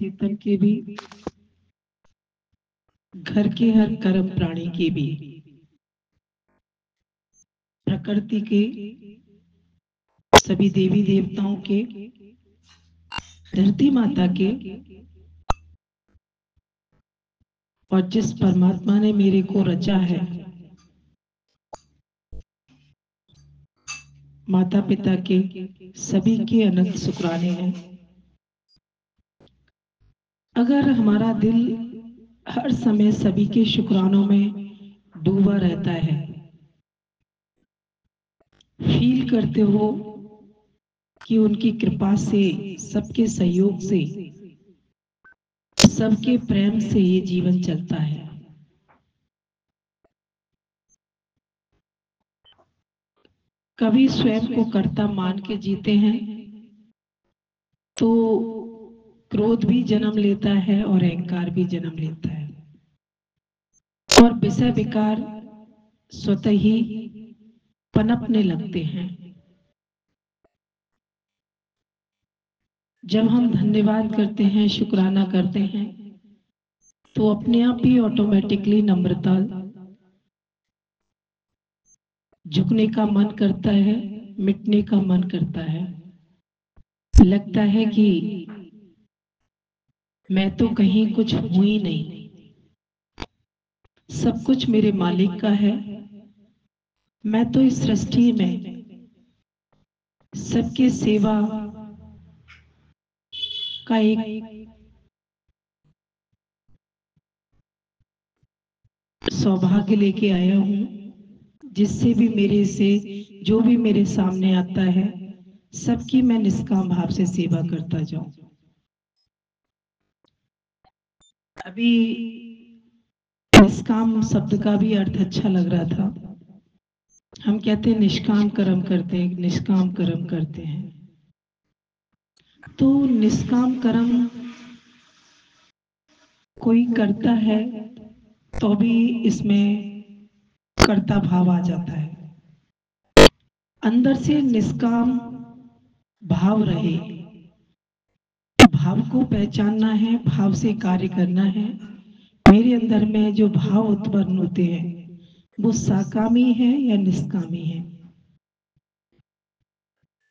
चेतन के भी, घर के हर कर्म प्राणी के भी, प्रकृति के, सभी देवी देवताओं के, धरती माता के, और जिस परमात्मा ने मेरे को रचा है, माता पिता के, सभी के अनंत शुक्राने हैं। अगर हमारा दिल हर समय सभी के शुक्रानों में डूबा रहता है, फील करते हो कि उनकी कृपा से, सबके सहयोग से, सबके प्रेम से ये जीवन चलता है, कभी स्वयं को कर्ता मान के जीते हैं तो क्रोध भी जन्म लेता है और अहंकार भी जन्म लेता है, और विषय विकार स्वतः ही पनपने लगते हैं। जब हम धन्यवाद करते हैं, शुक्राना करते हैं, तो अपने आप ही ऑटोमेटिकली नम्रता, झुकने का मन करता है, मिटने का मन करता है। लगता है कि मैं तो कहीं कुछ हूं ही नहीं, सब कुछ मेरे मालिक का है। मैं तो इस सृष्टि में सबके सेवा का एक सौभाग्य लेके आया हूं, जिससे भी मेरे से, जो भी मेरे सामने आता है, सबकी मैं निष्काम भाव से सेवा करता जाऊं। अभी निष्काम शब्द का भी अर्थ अच्छा लग रहा था। हम कहते हैं निष्काम कर्म करते हैं, निष्काम कर्म करते हैं, तो निष्काम कर्म कोई करता है तो भी इसमें कर्ता भाव आ जाता है। अंदर से निष्काम भाव रहे, भाव को पहचानना है, भाव से कार्य करना है। मेरे अंदर में जो भाव उत्पन्न होते हैं वो साकामी है या निष्कामी है।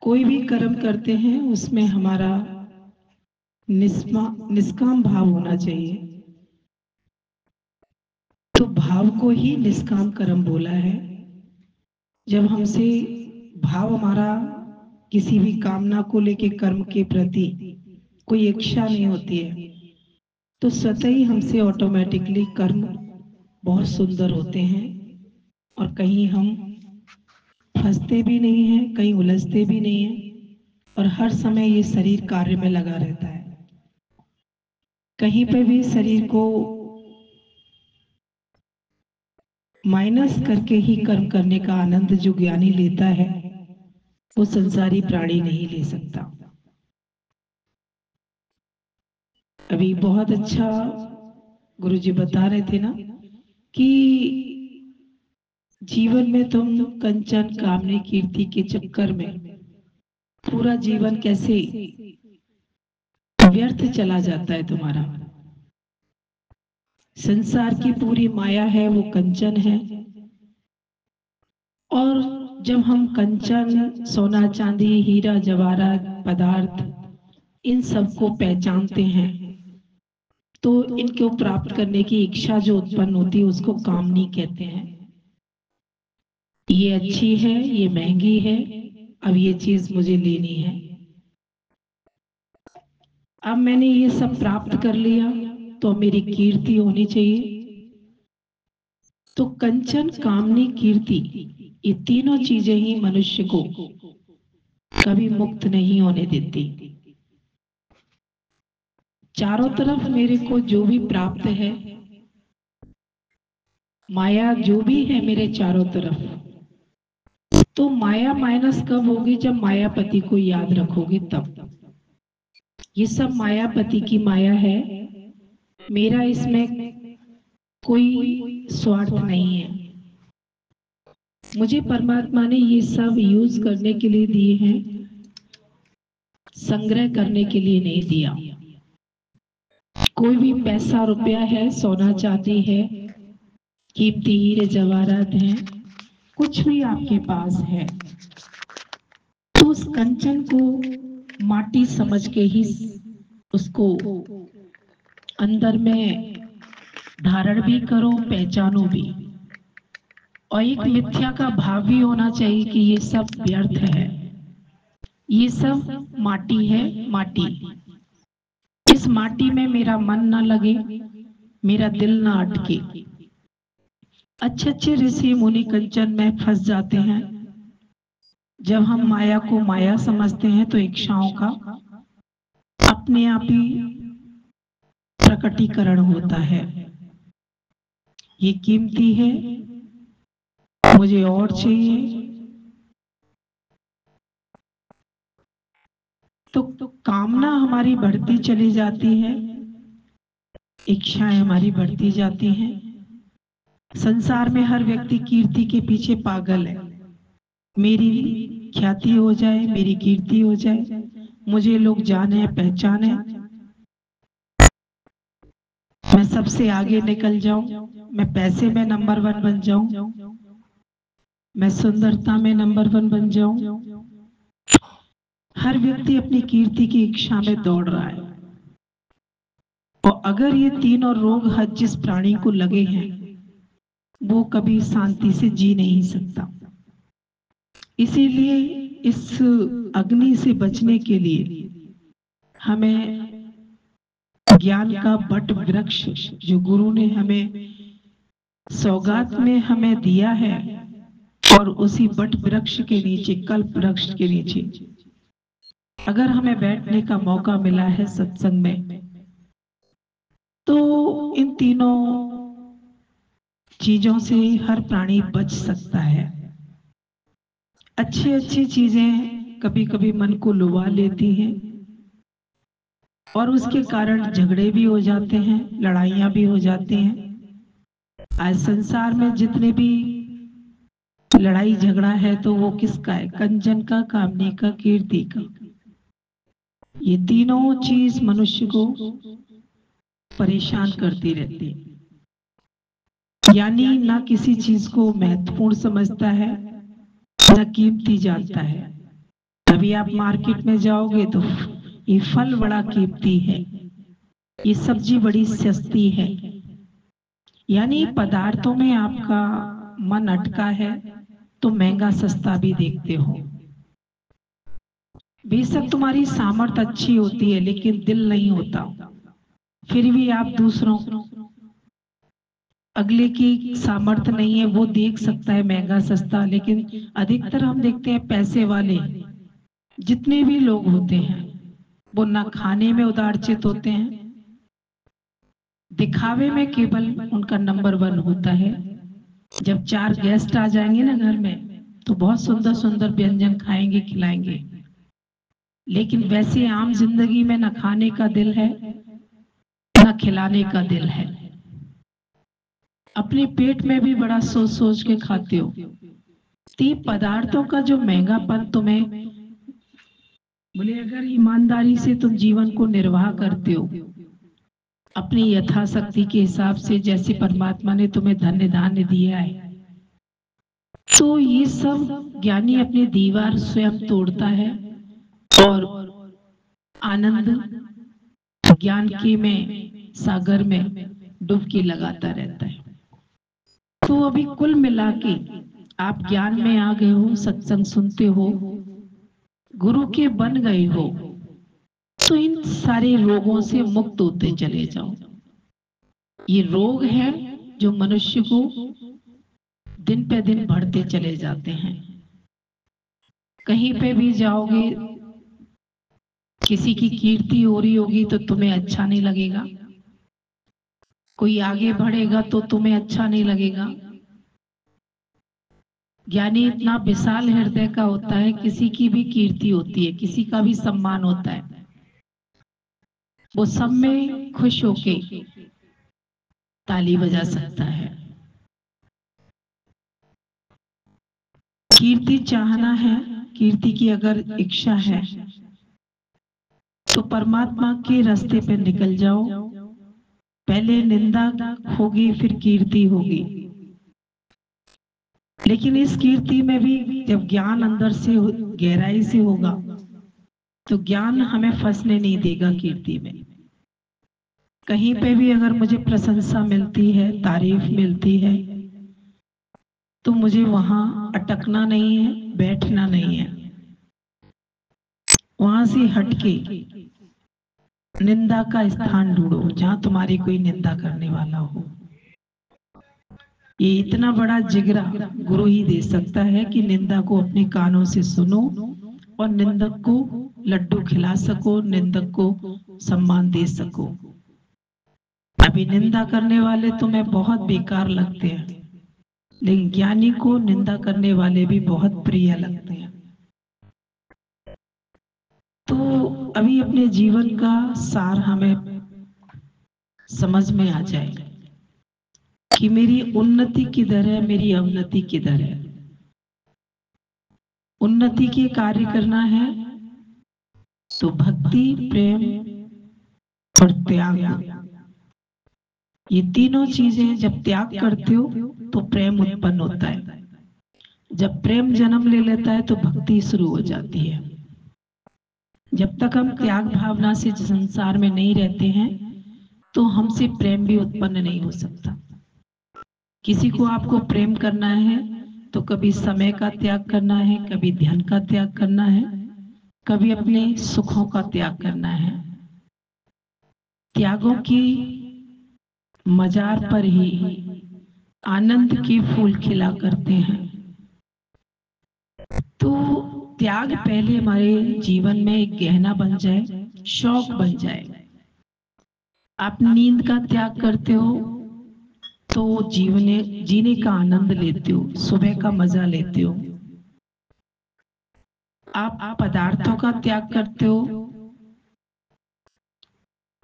कोई भी कर्म करते हैं उसमें हमारा निष्काम भाव होना चाहिए, तो भाव को ही निष्काम कर्म बोला है। जब हमसे भाव हमारा किसी भी कामना को लेके, कर्म के प्रति कोई इच्छा नहीं होती है, तो स्वतः ही हमसे ऑटोमेटिकली कर्म बहुत सुंदर होते हैं, और कहीं हम फंसते भी नहीं हैं, कहीं उलझते भी नहीं हैं, और हर समय ये शरीर कार्य में लगा रहता है। कहीं पे भी शरीर को माइनस करके ही कर्म करने का आनंद जो ज्ञानी लेता है, वो संसारी प्राणी नहीं ले सकता। अभी बहुत अच्छा गुरुजी बता रहे थे ना कि जीवन में तुम कंचन कामने कीर्ति के चक्कर में पूरा जीवन कैसे व्यर्थ चला जाता है तुम्हारा। संसार की पूरी माया है वो कंचन है, और जब हम कंचन, सोना चांदी, हीरा जवाहरात, पदार्थ, इन सबको पहचानते हैं, तो इनको प्राप्त करने की इच्छा जो उत्पन्न होती है उसको कामनी कहते हैं। ये अच्छी है, ये महंगी है, अब ये चीज मुझे लेनी है। अब मैंने ये सब प्राप्त कर लिया तो मेरी कीर्ति होनी चाहिए। तो कंचन, कामनी, कीर्ति, ये तीनों चीजें ही मनुष्य को कभी मुक्त नहीं होने देती। चारों तरफ मेरे को जो भी प्राप्त है, माया जो भी है मेरे चारों तरफ, तो माया माइनस कब होगी? जब मायापति को याद रखोगे तब। ये सब मायापति की माया है, मेरा इसमें कोई स्वार्थ नहीं है। मुझे परमात्मा ने ये सब यूज करने के लिए दिए हैं, संग्रह करने के लिए नहीं दिया। कोई भी पैसा रुपया है, सोना चांदी है, कीमती हीरे जवाहरात हैं, कुछ भी आपके पास है, तो उस कंचन को माटी समझ के ही उसको अंदर में धारण भी करो, पहचानो भी। और एक मिथ्या का भाव भी होना चाहिए कि ये सब व्यर्थ है, ये सब माटी है, माटी। इस माटी में मेरा मन ना लगे, मेरा दिल ना अटके। अच्छे अच्छे ऋषि मुनि कंचन में फंस जाते हैं। जब हम माया को माया समझते हैं तो इच्छाओं का अपने आप ही प्रकटीकरण होता है। ये कीमती है, मुझे और चाहिए, तो कामना हमारी बढ़ती चली जाती है, इच्छाएं हमारी बढ़ती जाती हैं। संसार में हर व्यक्ति कीर्ति के पीछे पागल है। मेरी ख्याति हो जाए, मेरी कीर्ति हो जाए, मुझे लोग जाने पहचाने, मैं सबसे आगे निकल जाऊं, मैं पैसे में नंबर 1 बन जाऊं, मैं सुंदरता में नंबर 1 बन जाऊं। हर व्यक्ति अपनी कीर्ति की इच्छा में दौड़ रहा है। और अगर ये तीनों रोग हर जिस प्राणी को लगे हैं, वो कभी शांति से जी नहीं सकता। इसीलिए इस अग्नि से बचने के लिए हमें ज्ञान का बट वृक्ष जो गुरु ने हमें सौगात में हमें दिया है, और उसी बट वृक्ष के नीचे, कल्प वृक्ष के नीचे अगर हमें बैठने का मौका मिला है सत्संग में, तो इन तीनों चीजों से हर प्राणी बच सकता है। अच्छी अच्छी चीजें कभी कभी मन को लुभा लेती हैं और उसके कारण झगड़े भी हो जाते हैं, लड़ाइयां भी हो जाती हैं। आज संसार में जितने भी लड़ाई झगड़ा है तो वो किसका है? कंचन का, कामनी का, कीर्ति का। ये तीनों चीज मनुष्य को परेशान करती रहती है। यानी ना किसी चीज को महत्वपूर्ण समझता है, ना कीमती जानता है। अभी आप मार्केट में जाओगे तो ये फल बड़ा कीमती है, ये सब्जी बड़ी सस्ती है। यानी पदार्थों में आपका मन अटका है तो महंगा सस्ता भी देखते हो। बेशक तुम्हारी सामर्थ्य अच्छी होती है लेकिन दिल नहीं होता, फिर भी आप दूसरों, अगले की सामर्थ्य नहीं है, वो देख सकता है महंगा सस्ता। लेकिन अधिकतर हम देखते हैं पैसे वाले जितने भी लोग होते हैं वो ना खाने में उदारचित होते हैं, दिखावे में केवल उनका नंबर 1 होता है। जब 4 गेस्ट आ जाएंगे ना घर में तो बहुत सुंदर सुंदर व्यंजन खाएंगे, खिलाएंगे, लेकिन वैसे आम जिंदगी में न खाने का दिल है, न खिलाने का दिल है। अपने पेट में भी बड़ा सोच सोच के खाते हो। तीन पदार्थों का जो महंगापन तुम्हें, बोले अगर ईमानदारी से तुम जीवन को निर्वाह करते हो अपनी यथाशक्ति के हिसाब से, जैसे परमात्मा ने तुम्हें धन्य धान्य दिया है, तो ये सब ज्ञानी अपनी दीवार स्वयं तोड़ता है और आनंद ज्ञान के में सागर में डुबकी लगाता रहता है। तो अभी कुल मिला के आप ज्ञान में आ गए हो, सत्संग सुनते हो, गुरु के बन गए हो, तो इन सारे रोगों से मुक्त होते चले जाओ। ये रोग है जो मनुष्य को दिन पे दिन बढ़ते चले जाते हैं। कहीं पे भी जाओगे, किसी की कीर्ति हो रही होगी तो तुम्हें अच्छा नहीं लगेगा, कोई आगे बढ़ेगा तो तुम्हें अच्छा नहीं लगेगा। ज्ञानी इतना विशाल हृदय का होता है, किसी की भी कीर्ति होती है, किसी का भी सम्मान होता है, वो सब में खुश होके ताली बजा सकता है। कीर्ति चाहना है, कीर्ति की अगर इच्छा है तो परमात्मा के रास्ते पे निकल जाओ, पहले निंदा होगी फिर कीर्ति होगी, लेकिन इस कीर्ति में भी जब ज्ञान अंदर से गहराई से होगा तो ज्ञान हमें फंसने नहीं देगा कीर्ति में। कहीं पे भी अगर मुझे प्रशंसा मिलती है, तारीफ मिलती है, तो मुझे वहां अटकना नहीं है, बैठना नहीं है, वहां से हटके निंदा का स्थान ढूंढो जहां तुम्हारी कोई निंदा करने वाला हो। ये इतना बड़ा जिगरा गुरु ही दे सकता है कि निंदा को अपने कानों से सुनो और निंदक को लड्डू खिला सको, निंदक को सम्मान दे सको। अभी निंदा करने वाले तुम्हें बहुत बेकार लगते हैं, लेकिन ज्ञानी को निंदा करने वाले भी बहुत प्रिय लगते हैं। तो अभी अपने जीवन का सार हमें समझ में आ जाए कि मेरी उन्नति किधर है, मेरी अवनति किधर है। उन्नति के कार्य करना है तो भक्ति, प्रेम और त्याग, ये तीनों चीजें जब त्याग करते हो तो प्रेम उत्पन्न होता है। जब प्रेम जन्म ले लेता है तो भक्ति शुरू हो जाती है। जब तक हम त्याग भावना से संसार में नहीं रहते हैं तो हमसे प्रेम भी उत्पन्न नहीं हो सकता। किसी को आपको प्रेम करना है तो कभी समय का त्याग करना है, कभी ध्यान का त्याग करना है, कभी अपने सुखों का त्याग करना है। त्यागों की मजार पर ही आनंद के फूल खिला करते हैं। तो त्याग पहले हमारे जीवन में एक गहना बन जाए, शौक बन जाए। आप नींद का त्याग करते हो तो जीने का आनंद लेते हो, सुबह का मजा लेते हो। आप पदार्थों का त्याग करते हो,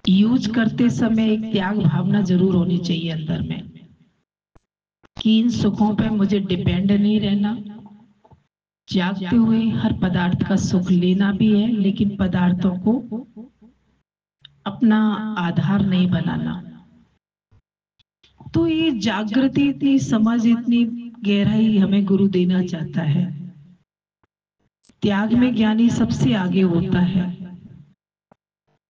यूज करते समय एक त्याग भावना जरूर होनी चाहिए अंदर में कि इन सुखों पे मुझे डिपेंड नहीं रहना। जागते हुए हर पदार्थ का सुख लेना भी है, लेकिन पदार्थों को अपना आधार नहीं बनाना। तो ये जागृति, इतनी समझ, इतनी गहराई हमें गुरु देना चाहता है। त्याग में ज्ञानी सबसे आगे होता है।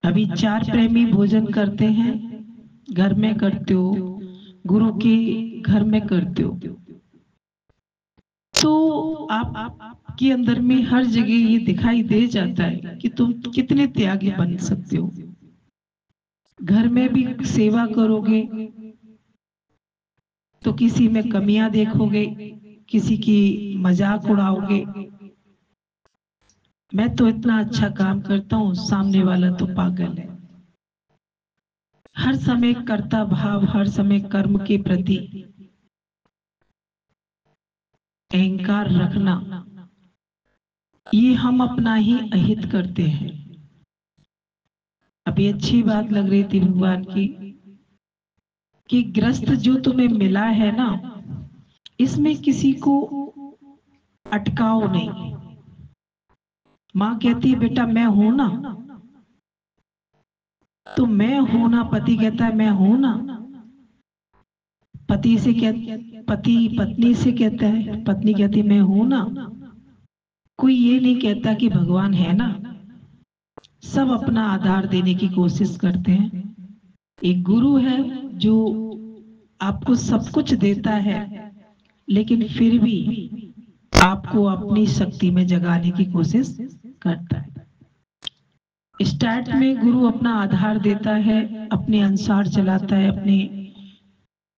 अभी 4 प्रेमी भोजन करते हैं, घर में करते हो, गुरु के घर में करते हो, तो आपके अंदर में हर जगह ये दिखाई दे जाता है कि तुम कितने त्यागी बन सकते हो। घर में भी सेवा करोगे तो किसी में कमियां देखोगे, किसी की मजाक उड़ाओगे। मैं तो इतना अच्छा काम करता हूँ, सामने वाला तो पागल है। हर समय कर्ता भाव, हर समय कर्म के प्रति अहंकार रखना, ये हम अपना ही अहित करते हैं। अभी अच्छी बात लग रही थी भगवान की कि ग्रस्त जो तुम्हें मिला है ना, इसमें किसी को अटकाओ नहीं। माँ कहती है बेटा मैं हूं ना, तो मैं हूं ना। पति कहता है मैं हूं ना। पति पत्नी से कहता है, पत्नी कहती मैं हूं ना। कोई ये नहीं कहता कि भगवान है ना। सब अपना आधार देने की कोशिश करते हैं। एक गुरु है जो आपको सब कुछ देता है, लेकिन फिर भी आपको अपनी शक्ति में जगाने की कोशिश करता है। स्टार्ट में गुरु अपना आधार देता है, अपने अनुसार चलाता है,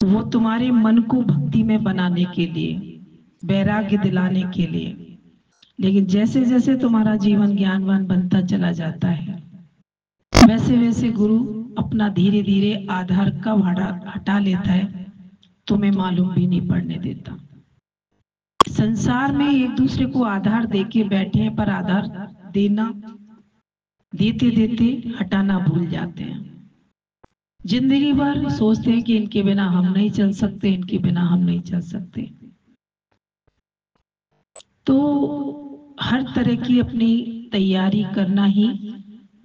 वो तुम्हारे मन को भक्ति में बनाने के लिए, वैराग्य दिलाने के लिए। लेकिन जैसे जैसे तुम्हारा जीवन ज्ञानवान बनता चला जाता है, वैसे वैसे गुरु अपना धीरे धीरे आधार का भाड़ा हटा लेता है, तुम्हें मालूम भी नहीं पड़ने देता। संसार में एक दूसरे को आधार देके बैठे हैं, पर आधार देना देते देते हटाना भूल जाते हैं। जिंदगी भर सोचते हैं कि इनके बिना हम नहीं चल सकते, इनके बिना हम नहीं चल सकते। तो हर तरह की अपनी तैयारी करना ही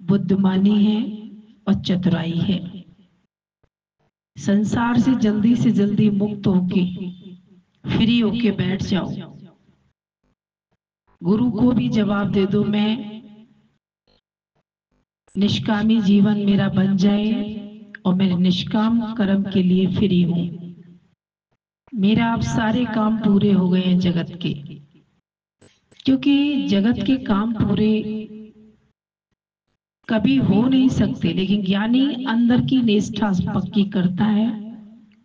बुद्धिमानी है और चतुराई है। संसार से जल्दी मुक्त होके फ्री होके बैठ जाओ। गुरु को भी जवाब दे दो, मैं निष्कामी जीवन मेरा बन जाए और मैं निष्काम कर्म के लिए फ्री हूं। मेरा अब सारे काम पूरे हो गए हैं जगत के, क्योंकि जगत के काम पूरे कभी हो नहीं सकते, लेकिन ज्ञानी अंदर की निष्ठा पक्की करता है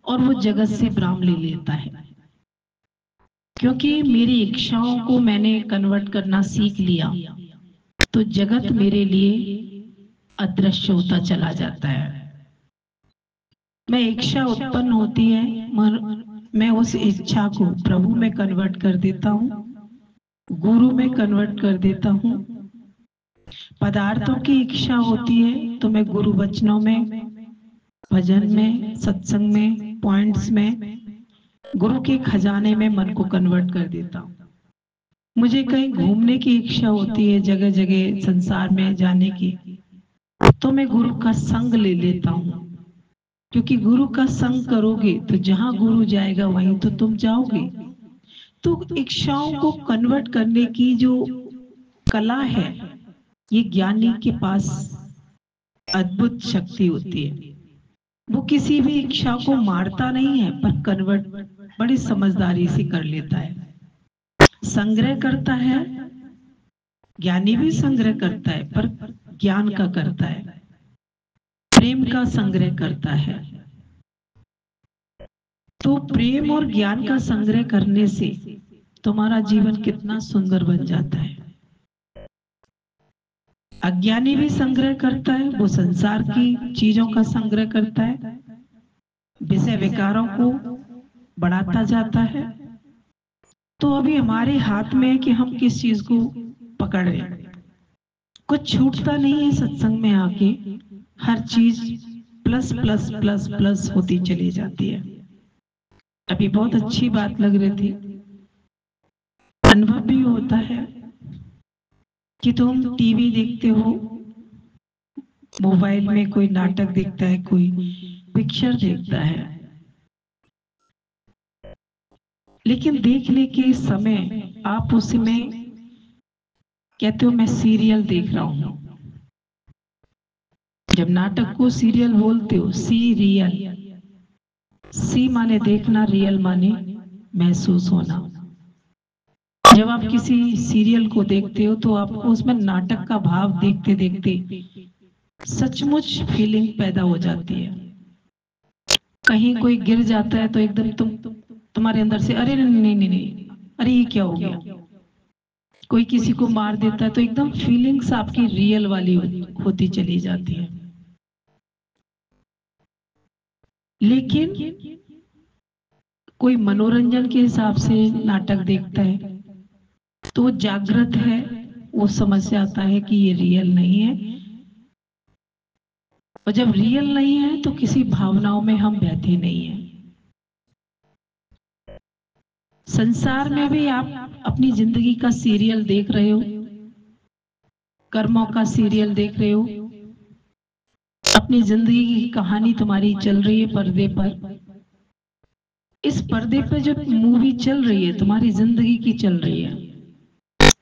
और वो जगत से विराम ले लेता है। क्योंकि मेरी इच्छाओं को मैंने कन्वर्ट करना सीख लिया, तो जगत मेरे लिए अदृश्य होता चला जाता है। मैं इच्छा उत्पन्न होती है, मैं उस इच्छा को प्रभु में कन्वर्ट कर देता हूँ, गुरु में कन्वर्ट कर देता हूँ। पदार्थों की इच्छा होती है तो मैं गुरु वचनों में, भजन में, सत्संग में, पॉइंट्स में, गुरु के खजाने में मन को कन्वर्ट कर देता हूँ। मुझे कहीं घूमने की इच्छा होती है, जगह जगह संसार में जाने की, तो मैं गुरु का संग ले लेता हूँ। क्योंकि गुरु का संग करोगे तो जहां गुरु जाएगा वहीं तो तुम जाओगे। तो इच्छाओं को कन्वर्ट करने की जो कला है, ये ज्ञानी के पास अद्भुत शक्ति होती है। वो किसी भी इच्छा को मारता नहीं है, पर कन्वर्ट बड़ी समझदारी से कर लेता है। संग्रह करता है, ज्ञानी भी संग्रह करता है, पर ज्ञान का करता है, प्रेम का संग्रह करता है। तो प्रेम और ज्ञान का संग्रह करने से तुम्हारा जीवन कितना सुंदर बन जाता है। अज्ञानी भी संग्रह करता है, वो संसार की चीजों का संग्रह करता है, विषय विकारों को बढ़ाता जाता है। तो अभी हमारे हाथ में है कि हम किस चीज को पकड़ रहे हैं। कुछ छूटता नहीं है सत्संग में आके, हर चीज प्लस प्लस प्लस प्लस होती चली जाती है। अभी बहुत अच्छी बात लग रही थी, अनुभव भी होता है कि तुम टीवी देखते हो, मोबाइल में कोई नाटक देखता है, कोई पिक्चर देखता है, लेकिन देखने के समय आप उसमें कहते हो मैं सीरियल देख रहा हूं। जब नाटक को सीरियल बोलते हो, सीरियल, सी माने देखना, रियल माने महसूस होना। जब आप किसी सीरियल को देखते हो तो आपको उसमें नाटक का भाव देखते देखते सचमुच फीलिंग पैदा हो जाती है। कहीं कोई गिर जाता है तो एकदम तुम्हारे अंदर से अरे नहीं नहीं नहीं, अरे ये क्या हो गया। कोई किसी को मार देता है तो एकदम फीलिंग्स आपकी रियल वाली होती चली जाती है। लेकिन कोई मनोरंजन के हिसाब से नाटक देखता है तो जागृत है, वो समझ जाता है कि ये रियल नहीं है। और जब रियल नहीं है तो किसी भावनाओं में हम बहते नहीं हैं। संसार में भी आप अपनी जिंदगी का सीरियल देख रहे हो, कर्मों का सीरियल देख रहे हो, अपनी जिंदगी की कहानी तुम्हारी चल रही है पर्दे पर। इस पर्दे पर जो मूवी चल रही है तुम्हारी जिंदगी की चल रही है,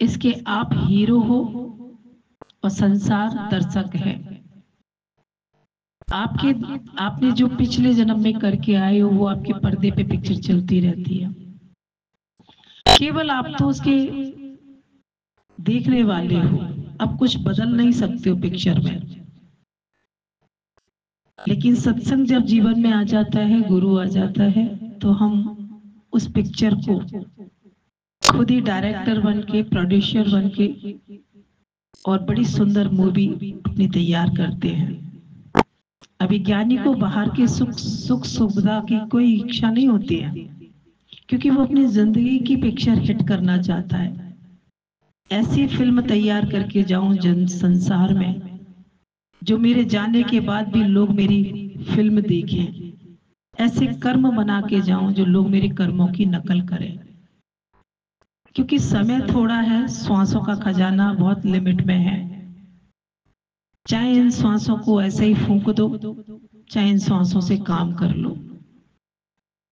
इसके आप हीरो हो और संसार दर्शक है। आपने जो पिछले जन्म में करके आए हो वो आपके पर्दे पे पिक्चर चलती रहती है। केवल आप तो उसके देखने वाले हो, अब कुछ बदल नहीं सकते हो पिक्चर में। लेकिन सत्संग जब जीवन में आ जाता है, गुरु आ जाता है, तो हम उस पिक्चर को खुद ही डायरेक्टर बन के, प्रोड्यूसर बन के और बड़ी सुंदर मूवी अपनी तैयार करते हैं। अभी ज्ञानी को बाहर के सुख सुविधा की कोई इच्छा नहीं होती है, क्योंकि वो अपनी जिंदगी की पिक्चर हिट करना चाहता है। ऐसी फिल्म तैयार करके जाऊं जन संसार में, जो मेरे जाने के बाद भी लोग मेरी फिल्म देखें। ऐसे कर्म बना के जाऊं जो लोग मेरे कर्मों की नकल करें। क्योंकि समय थोड़ा है, श्वासों का खजाना बहुत लिमिट में है। चाहे इन श्वासों को ऐसे ही फूंक दो चाहे इन सांसों से काम कर लो।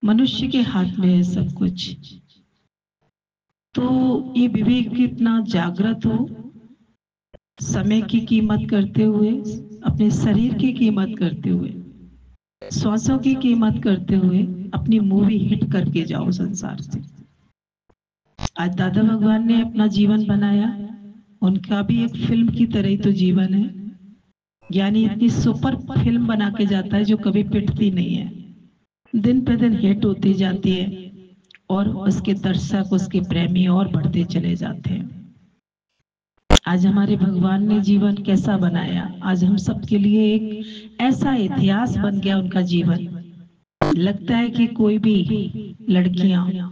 मनुष्य के हाथ में है सब कुछ। तो ये विवेक कितना जागृत हो, समय की कीमत करते हुए, अपने शरीर की कीमत करते हुए, श्वासों की कीमत करते हुए अपनी मूवी हिट करके जाओ संसार से। आज दादा भगवान ने अपना जीवन बनाया, उनका भी एक फिल्म की तरह ही तो जीवन है। ज्ञानी इतनी सुपर फिल्म बना के जाता है जो कभी पिटती नहीं है, दिन पे दिन हिट होती जाती है और उसके दर्शक, उसके प्रेमी और बढ़ते चले जाते हैं। आज हमारे भगवान ने जीवन कैसा बनाया, आज हम सबके लिए एक ऐसा इतिहास बन गया उनका जीवन। लगता है कि कोई भी लड़कियां,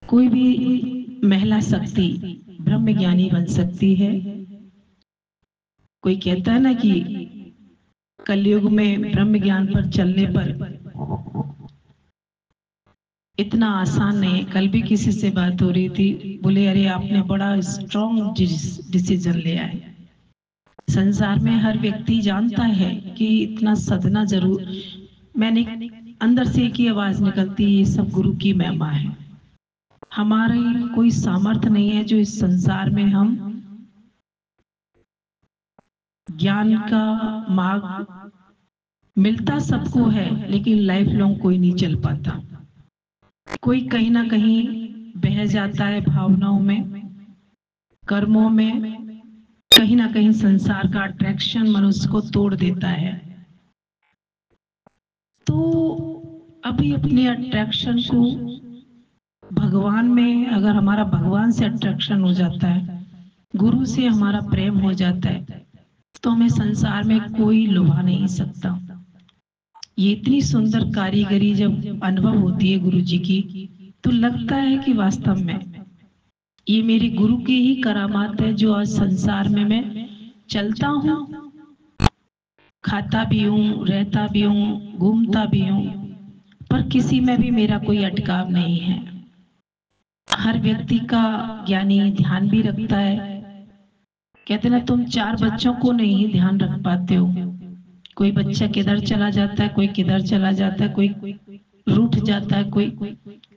कोई भी महिला शक्ति ब्रह्म ज्ञानी बन सकती है। कोई कहता है ना कि कलयुग में ब्रह्म ज्ञान पर चलने पर इतना आसान नहीं है। कल भी किसी से बात हो रही थी, बोले अरे आपने बड़ा स्ट्रॉन्ग डिसीजन लिया है। संसार में हर व्यक्ति जानता है कि इतना सदना जरूर, मैंने अंदर से एक ही आवाज निकलती है, ये सब गुरु की महिमा है। हमारी कोई सामर्थ्य नहीं है जो इस संसार में हम ज्ञान का मार्ग मिलता सबको है, लेकिन लाइफ लॉन्ग कोई नहीं चल पाता। कोई कहीं ना कहीं बह जाता है भावनाओं में, कर्मों में, कहीं ना कहीं संसार का अट्रैक्शन मनुष्य को तोड़ देता है। तो अभी अपने अट्रैक्शन को भगवान में, अगर हमारा भगवान से अट्रैक्शन हो जाता है, गुरु से हमारा प्रेम हो जाता है, तो हमें संसार में कोई लुभा नहीं सकता। ये इतनी सुंदर कारीगरी जब अनुभव होती है गुरु जी की, तो लगता है कि वास्तव में ये मेरी गुरु की ही करामात है जो आज संसार में मैं चलता हूँ, खाता भी हूँ, रहता भी हूँ, घूमता भी हूँ, पर किसी में भी मेरा कोई अटकाव नहीं है। हर व्यक्ति का ज्ञानी ध्यान भी रखता है। कहते ना तुम 4 बच्चों को नहीं ध्यान रख पाते हो, कोई बच्चा किधर चला जाता है, कोई किधर चला जाता है, कोई रूठ जाता है, कोई,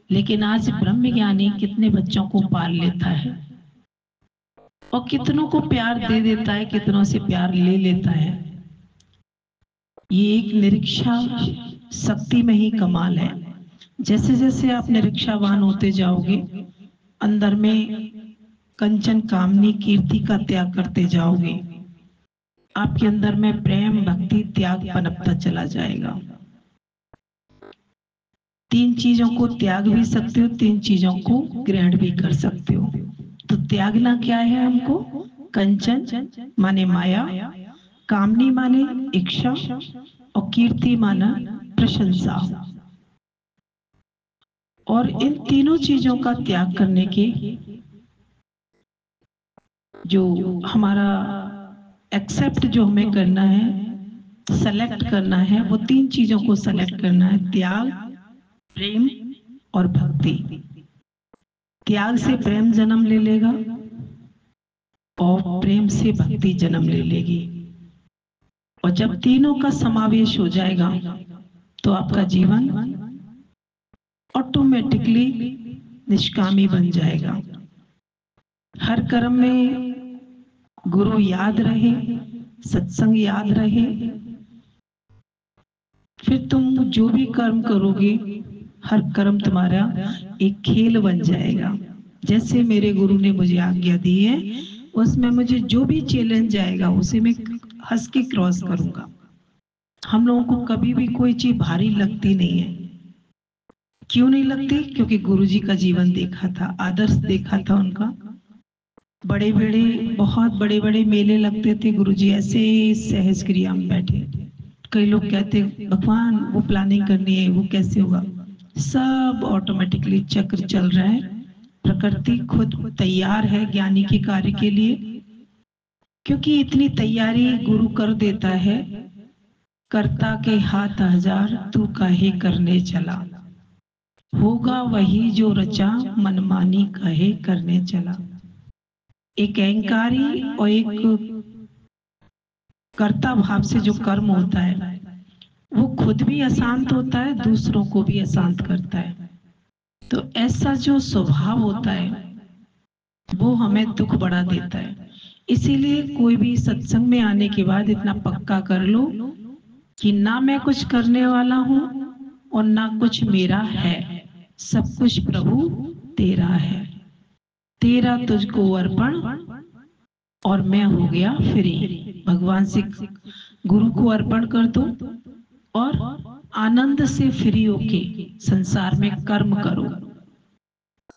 लेकिन आज ब्रह्म ज्ञानी कितने बच्चों को पाल लेता है और कितनों को प्यार दे देता है, कितनों से प्यार ले लेता है। ये एक निरीक्षा शक्ति में ही कमाल है। जैसे जैसे आप निरीक्षावान होते जाओगे, अंदर में कंचन कामनी कीर्ति का त्याग करते जाओगे, आपके अंदर में प्रेम भक्ति त्याग पनपता चला जाएगा। 3 चीजों को त्याग भी सकते हो, 3 चीजों को ग्रहण भी कर सकते हो। तो त्यागना क्या है हमको? कंचन माने माया, कामनी माने इच्छा और कीर्ति माना प्रशंसा। और इन तीनों चीजों का त्याग करने के जो हमारा एक्सेप्ट जो हमें करना है, सेलेक्ट करना है, वो 3 चीजों को सेलेक्ट करना है, त्याग, प्रेम और भक्ति। त्याग से प्रेम जन्म ले लेगा और प्रेम से भक्ति जन्म ले लेगी। और जब तीनों का समावेश हो जाएगा तो आपका जीवन ऑटोमेटिकली निष्कामी बन जाएगा। हर कर्म में गुरु याद रहे, सत्संग याद रहे, फिर तुम जो भी कर्म करोगे, हर कर्म तुम्हारा एक खेल बन जाएगा। जैसे मेरे गुरु ने मुझे आज्ञा दी है, उसमें मुझे जो भी चैलेंज आएगा उसे मैं हंस के क्रॉस करूंगा। हम लोगों को कभी भी कोई चीज भारी लगती नहीं है। क्यों नहीं लगती? क्योंकि गुरु जी का जीवन देखा था, आदर्श देखा था उनका। बड़े बड़े, बहुत बड़े बड़े मेले लगते थे, गुरु जी ऐसे सहज क्रिया में बैठे। कई लोग कहते भगवान वो प्लानिंग करनी है, वो कैसे होगा? सब ऑटोमेटिकली चक्र चल रहा है, प्रकृति खुद तैयार है ज्ञानी के कार्य के लिए। क्योंकि इतनी तैयारी गुरु कर देता है, कर्ता के हाथ 1000 तू काहे करने चला, होगा वही जो रचा मनमानी काहे करने चला। एक अहंकारी और एक कर्ता भाव से जो कर्म होता है, वो खुद भी अशांत होता है, दूसरों को भी अशांत करता है। तो ऐसा जो स्वभाव होता है वो हमें दुख बढ़ा देता है। इसीलिए कोई भी सत्संग में आने के बाद इतना पक्का कर लो कि ना मैं कुछ करने वाला हूं और ना कुछ मेरा है, सब कुछ प्रभु तेरा है, तेरा तुझको अर्पण और मैं हो गया फ्री। भगवान से गुरु को अर्पण कर दो और आनंद से फ्री होके संसार में कर्म करो।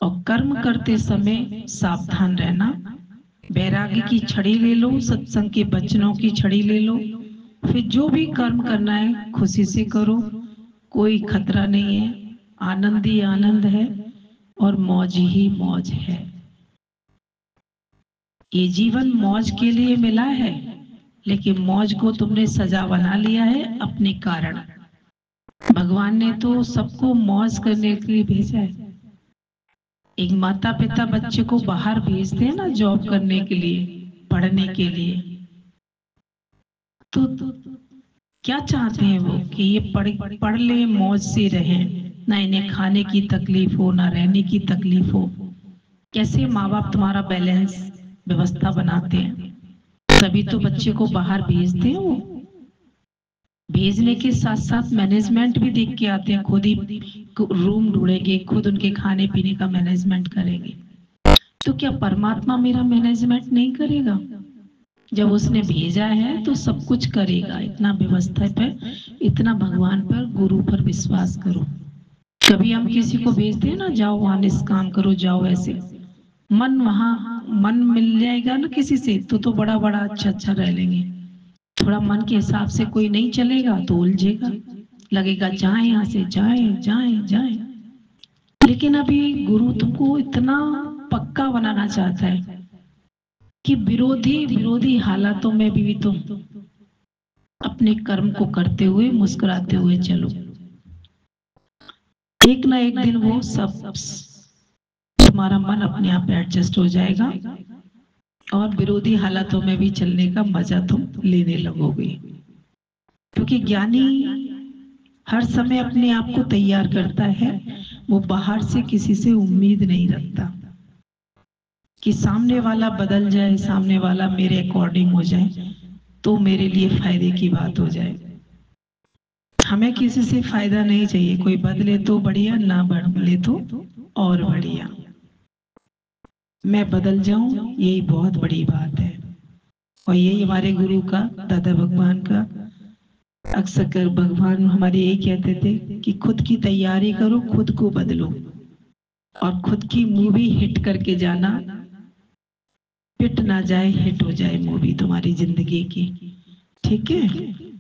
और कर्म करते समय सावधान रहना, वैराग्य की छड़ी ले लो, सत्संग के वचनों की छड़ी ले लो, फिर जो भी कर्म करना है खुशी से करो, कोई खतरा नहीं है, आनंद ही आनंद है और मौज ही मौज है। ये जीवन मौज के लिए मिला है, लेकिन मौज को तुमने सजा बना लिया है अपने कारण। भगवान ने तो सबको मौज करने के लिए भेजा है। एक माता पिता बच्चे को बाहर भेजते हैं ना जॉब करने के लिए, पढ़ने के लिए, तो क्या चाहते हैं वो कि ये पढ़ ले, मौज से रहें, ना इन्हें खाने की तकलीफ हो, ना रहने की तकलीफ हो। कैसे माँ बाप तुम्हारा बैलेंस व्यवस्था बनाते हैं, तभी तो बच्चे को बाहर भेजते हैं। वो भेजने के साथ साथ मैनेजमेंट भी देख के आते हैं, खुद ही रूम ढूंढेंगे, खुद उनके खाने पीने का मैनेजमेंट करेंगे। तो क्या परमात्मा मेरा मैनेजमेंट नहीं करेगा? जब उसने भेजा है तो सब कुछ करेगा। इतना व्यवस्था पर, इतना भगवान पर, गुरु पर विश्वास करो। कभी हम किसी को भेजते हैं ना, जाओ वहां निष्काम करो, जाओ ऐसे, मन वहां मन मिल जाएगा ना किसी से तो बड़ा बड़ा अच्छा रह लेंगे। थोड़ा मन के हिसाब से कोई नहीं चलेगा तो उलझेगा, लगेगा जाए यहाँ से, जाए जाए जाए। लेकिन अभी गुरु तुमको इतना पक्का बनाना चाहता है कि विरोधी हालातों में भी तुम अपने कर्म को करते हुए मुस्कुराते हुए चलो। एक ना एक दिन वो सब तुम्हारा मन अपने आप एडजस्ट हो जाएगा और विरोधी हालातों में भी चलने का मजा तुम लेने लगोगे। क्योंकि ज्ञानी हर समय अपने आप को तैयार करता है, वो बाहर से किसी से उम्मीद नहीं रखता कि सामने वाला बदल जाए, सामने वाला मेरे अकॉर्डिंग हो जाए तो मेरे लिए फायदे की बात हो जाए। हमें किसी से फायदा नहीं चाहिए, कोई बदले तो बढ़िया, ना बदले तो और बढ़िया। मैं बदल जाऊं यही बहुत बड़ी बात है। और यही हमारे गुरु का, दादा भगवान का, अक्सर कर भगवान हमारे यही कहते थे कि खुद की तैयारी करो, खुद को बदलो और खुद की मूवी हिट करके जाना, पिट ना जाए, हिट हो जाए मूवी तुम्हारी जिंदगी की। ठीक है?